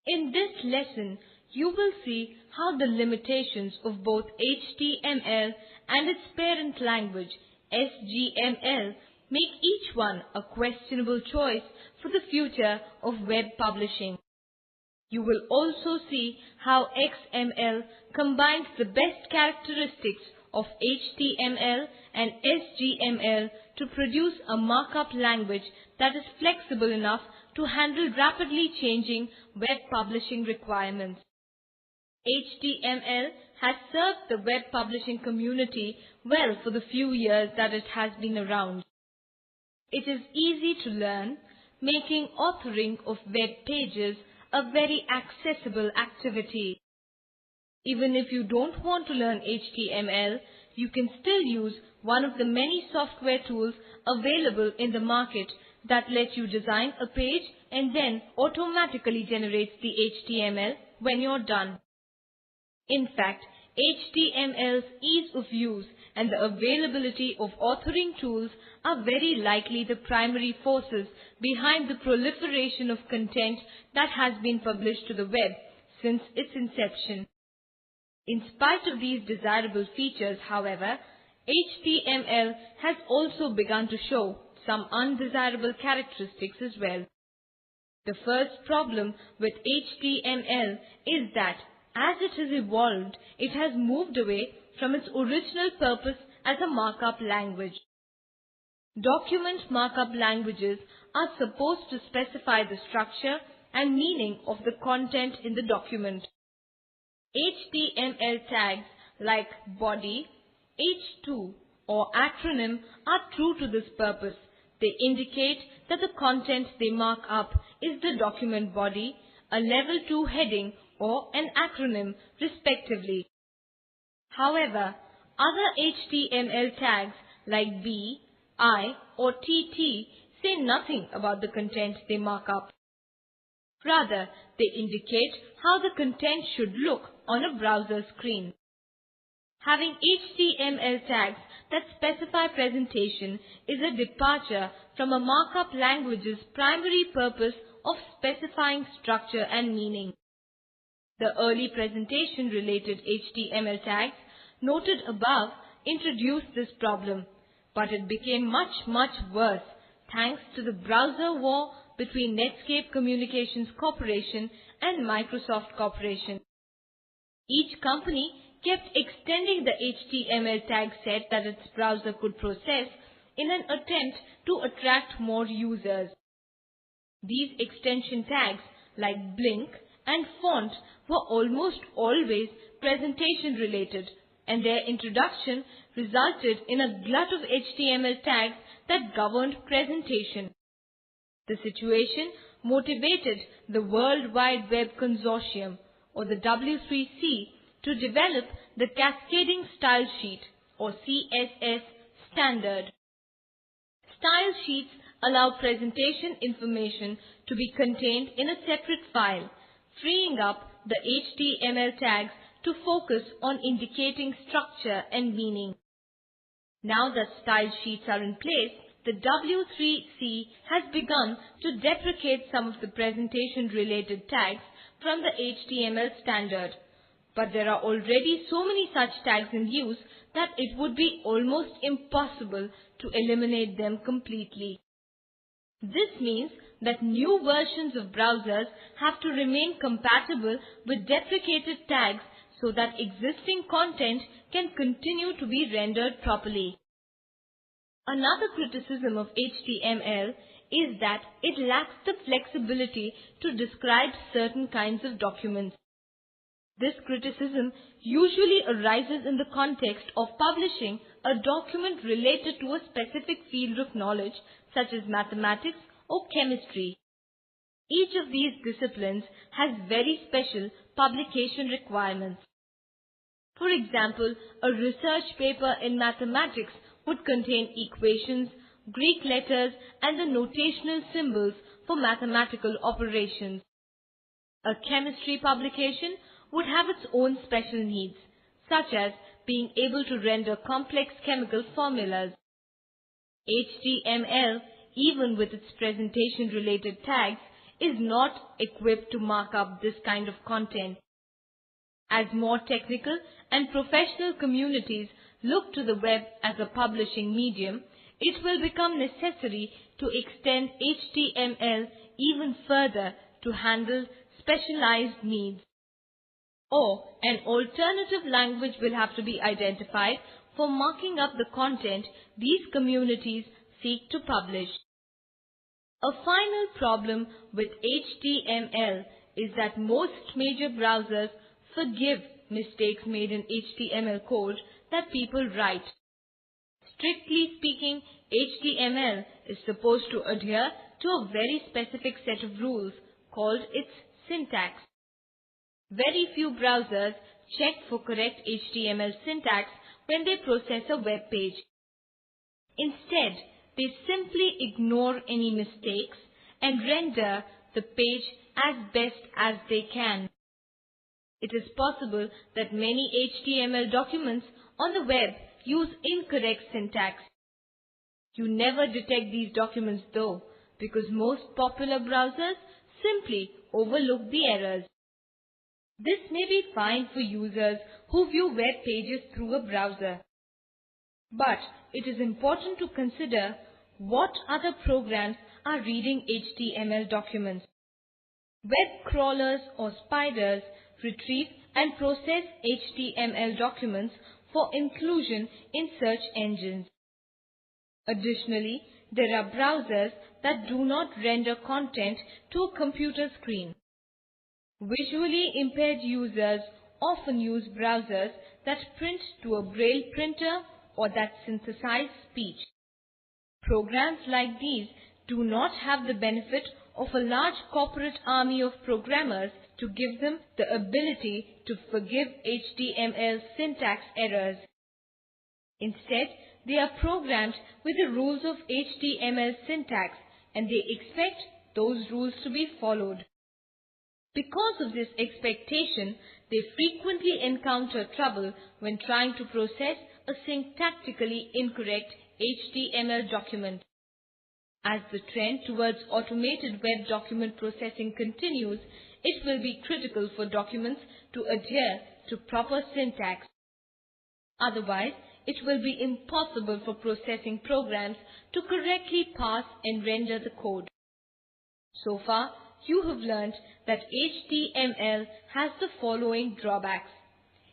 In this lesson, you will see how the limitations of both HTML and its parent language, SGML, make each one a questionable choice for the future of web publishing. You will also see how XML combines the best characteristics of HTML and SGML to produce a markup language that is flexible enough to handle rapidly changing web publishing requirements. HTML has served the web publishing community well for the few years that it has been around. It is easy to learn, making authoring of web pages a very accessible activity. Even if you don't want to learn HTML, you can still use one of the many software tools available in the market that let you design a page and then automatically generates the HTML when you're done. In fact, HTML's ease of use and the availability of authoring tools are very likely the primary forces behind the proliferation of content that has been published to the web since its inception. In spite of these desirable features, however, HTML has also begun to show some undesirable characteristics as well. The first problem with HTML is that as it has evolved, it has moved away from its original purpose as a markup language. Document markup languages are supposed to specify the structure and meaning of the content in the document. HTML tags like body, H2 or acronym are true to this purpose. They indicate that the content they mark up is the document body, a level 2 heading or an acronym respectively. However, other HTML tags like B, I or TT say nothing about the content they mark up. Rather, they indicate how the content should look on a browser screen. Having HTML tags that specify presentation is a departure from a markup language's primary purpose of specifying structure and meaning. The early presentation-related HTML tags noted above introduced this problem, but it became much worse thanks to the browser war between Netscape Communications Corporation and Microsoft Corporation. Each company kept extending the HTML tag set that its browser could process in an attempt to attract more users. These extension tags like blink and font were almost always presentation related, and their introduction resulted in a glut of HTML tags that governed presentation. The situation motivated the World Wide Web Consortium, or the W3C, to develop the Cascading Style Sheet, or CSS, standard. Style sheets allow presentation information to be contained in a separate file, freeing up the HTML tags to focus on indicating structure and meaning. Now that style sheets are in place, the W3C has begun to deprecate some of the presentation-related tags from the HTML standard. But there are already so many such tags in use that it would be almost impossible to eliminate them completely. This means that new versions of browsers have to remain compatible with deprecated tags so that existing content can continue to be rendered properly. Another criticism of HTML is that it lacks the flexibility to describe certain kinds of documents. This criticism usually arises in the context of publishing a document related to a specific field of knowledge such as mathematics or chemistry. Each of these disciplines has very special publication requirements. For example, a research paper in mathematics would contain equations, Greek letters, and the notational symbols for mathematical operations. A chemistry publication would have its own special needs, such as being able to render complex chemical formulas. HTML, even with its presentation-related tags, is not equipped to mark up this kind of content. As more technical and professional communities look to the web as a publishing medium, it will become necessary to extend HTML even further to handle specialized needs. Or an alternative language will have to be identified for marking up the content these communities seek to publish. A final problem with HTML is that most major browsers forgive mistakes made in HTML code that people write. Strictly speaking, HTML is supposed to adhere to a very specific set of rules called its syntax. Very few browsers check for correct HTML syntax when they process a web page. Instead, they simply ignore any mistakes and render the page as best as they can. It is possible that many HTML documents on the web use incorrect syntax. You never detect these documents though, because most popular browsers simply overlook the errors. This may be fine for users who view web pages through a browser. But it is important to consider what other programs are reading HTML documents. Web crawlers or spiders retrieve and process HTML documents for inclusion in search engines. Additionally, there are browsers that do not render content to a computer screen. Visually impaired users often use browsers that print to a braille printer or that synthesize speech. Programs like these do not have the benefit of a large corporate army of programmers to give them the ability to forgive HTML syntax errors. Instead, they are programmed with the rules of HTML syntax and they expect those rules to be followed. Because of this expectation, they frequently encounter trouble when trying to process a syntactically incorrect HTML document. As the trend towards automated web document processing continues, it will be critical for documents to adhere to proper syntax. Otherwise, it will be impossible for processing programs to correctly parse and render the code. So far, you have learned that HTML has the following drawbacks.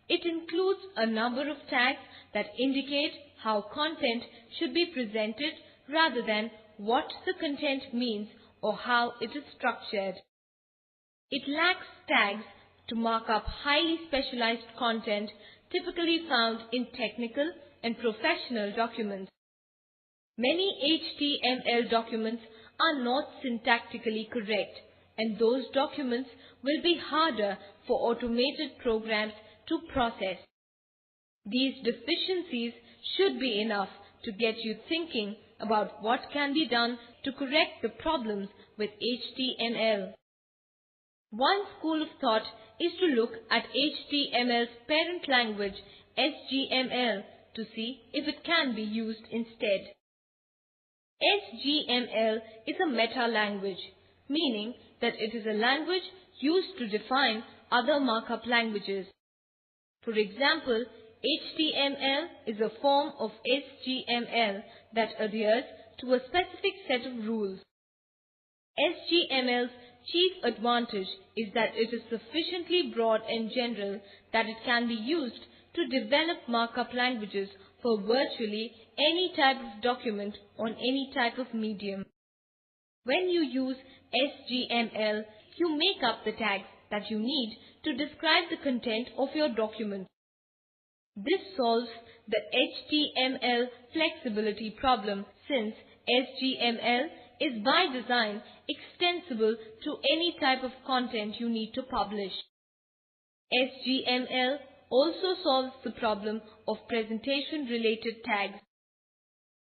It includes a number of tags that indicate how content should be presented rather than what the content means or how it is structured. It lacks tags to mark up highly specialized content typically found in technical and professional documents. Many HTML documents are not syntactically correct, and those documents will be harder for automated programs to process. These deficiencies should be enough to get you thinking about what can be done to correct the problems with HTML. One school of thought is to look at HTML's parent language, SGML, to see if it can be used instead. SGML is a meta-language, meaning that it is a language used to define other markup languages. For example, HTML is a form of SGML that adheres to a specific set of rules. SGML's chief advantage is that it is sufficiently broad and general that it can be used to develop markup languages for virtually any type of document on any type of medium. When you use SGML, you make up the tags that you need to describe the content of your document. This solves the HTML flexibility problem since SGML is by design extensible to any type of content you need to publish. SGML also solves the problem of presentation-related tags.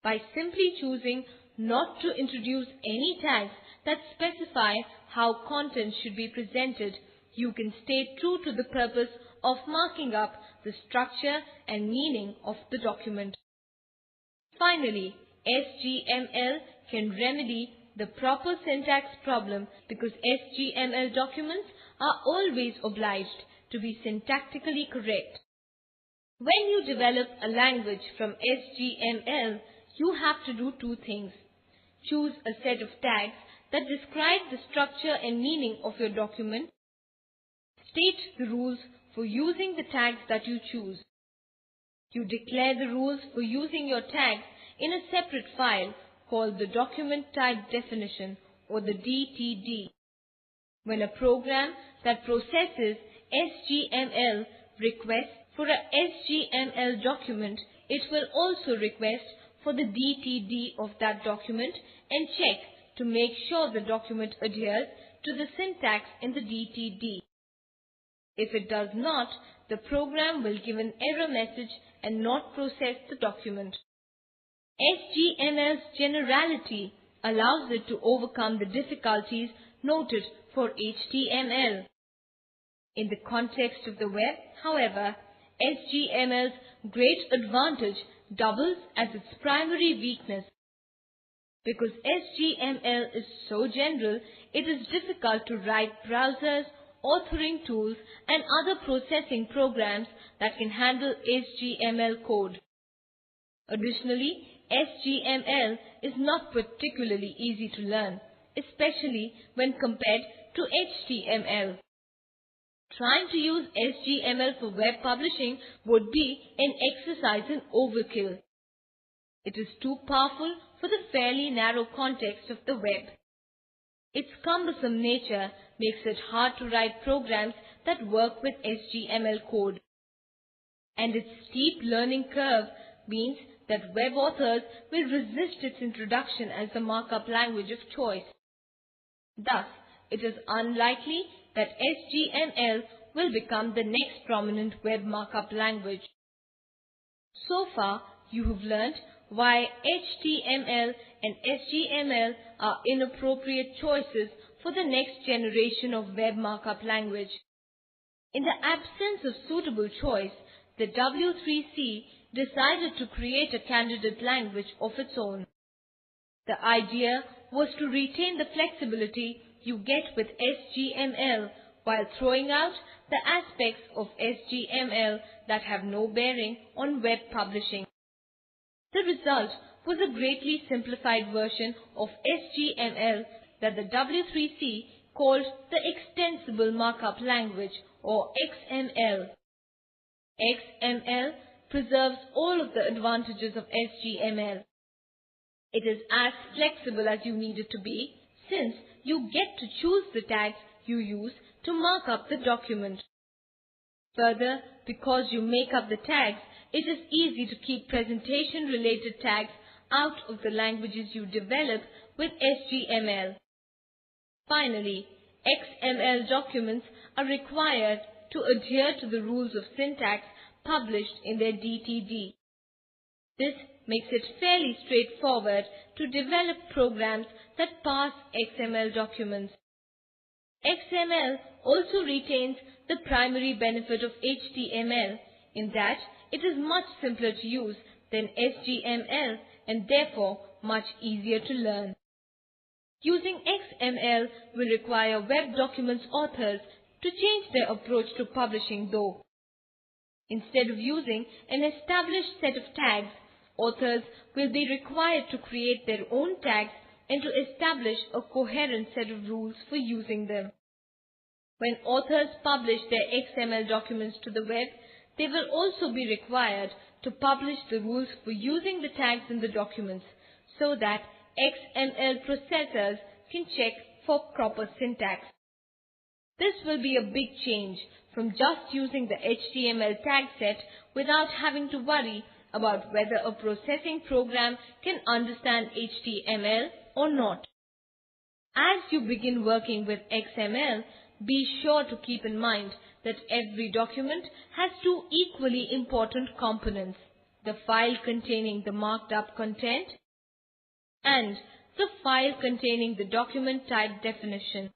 By simply choosing not to introduce any tags that specify how content should be presented, you can stay true to the purpose of marking up the structure and meaning of the document. Finally, SGML can remedy the proper syntax problem because SGML documents are always obliged to be syntactically correct. When you develop a language from SGML, you have to do two things. Choose a set of tags that describe the structure and meaning of your document. State the rules for using the tags that you choose. You declare the rules for using your tags in a separate file called the Document Type Definition or the DTD. When a program that processes SGML requests for a SGML document, it will also request for the DTD of that document and check to make sure the document adheres to the syntax in the DTD. If it does not, the program will give an error message and not process the document. SGML's generality allows it to overcome the difficulties noted for HTML. In the context of the web, however, SGML's great advantage doubles as its primary weakness. Because SGML is so general, it is difficult to write browsers, authoring tools, and other processing programs that can handle HTML code. Additionally, SGML is not particularly easy to learn, especially when compared to HTML. Trying to use SGML for web publishing would be an exercise in overkill. It is too powerful for the fairly narrow context of the web. Its cumbersome nature makes it hard to write programs that work with HTML code. And its steep learning curve means that web authors will resist its introduction as the markup language of choice. Thus, it is unlikely that SGML will become the next prominent web markup language. So far, you have learned why HTML and SGML are inappropriate choices for the next generation of web markup language. In the absence of suitable choice, the W3C decided to create a candidate language of its own. The idea was to retain the flexibility you get with SGML while throwing out the aspects of SGML that have no bearing on web publishing. The result was a greatly simplified version of SGML that the W3C called the Extensible Markup Language or XML. XML preserves all of the advantages of SGML. It is as flexible as you need it to be, since you get to choose the tags you use to mark up the document. Further, because you make up the tags, it is easy to keep presentation-related tags out of the languages you develop with SGML. Finally, XML documents are required to adhere to the rules of syntax published in their DTD. This makes it fairly straightforward to develop programs that pass XML documents. XML also retains the primary benefit of HTML in that it is much simpler to use than SGML and therefore much easier to learn. Using XML will require web documents authors to change their approach to publishing though. Instead of using an established set of tags, authors will be required to create their own tags and to establish a coherent set of rules for using them. When authors publish their XML documents to the web, they will also be required to publish the rules for using the tags in the documents so that XML processors can check for proper syntax. This will be a big change from just using the HTML tag set without having to worry about whether a processing program can understand HTML or not. As you begin working with XML, be sure to keep in mind that every document has two equally important components, the file containing the marked up content and the file containing the document type definition.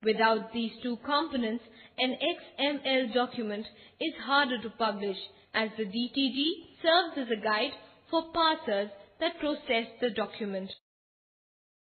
Without these two components, an XML document is harder to publish as the DTD serves as a guide for parsers that process the document.